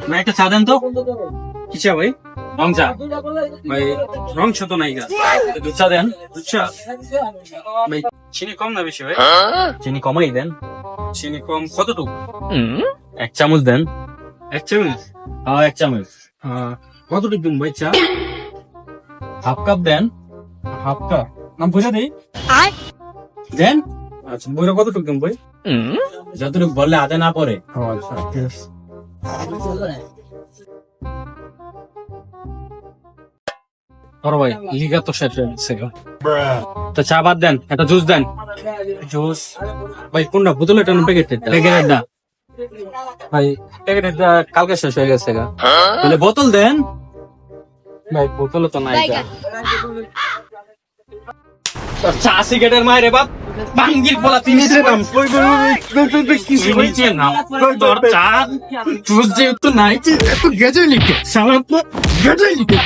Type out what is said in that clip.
ভাই একটা চা দেন তো। কিসা ভাই? রং চা ভাই, রং চা তো নাই গা। দুধ চা দেন। দুধ চা ভাই, চিনি কম না বেশি ভাই? চিনি কমাই দেন। চিনি কম কতটুকু? 1 চামচ দেন। 1 চামচ? হ্যাঁ 1 চামচ। কতটুকু দিন ভাই চা? হাফ কাপ দেন। হাফ কাপ নাম পয়সা দেই দেন। আচ্ছা বইটা কতটুকু দেন ভাই? যতটুকু বললে আদে না পরে। আচ্ছা ঠিক আছে। বড় ভাই লিগা তো শেষ হয়ে গেছে গো। তো চা বাদ দেন, একটা জুস দেন। জুস ভাই কোনটা, বোতলে এটা প্যাকেটের? প্যাকেটের না ভাই, প্যাকেটের কালকে শেষ হয়ে গেছে গা। তাহলে বোতল দেন ভাই, বোতলে তো নাই গা। চা সিগারেটের মায়ের বাপ বাঙ্গির বলা তিনি নাম নিচে নাম তোর চা জুস যেহেতু নাই, এত গেজে লিখে সালা গেজে লিখে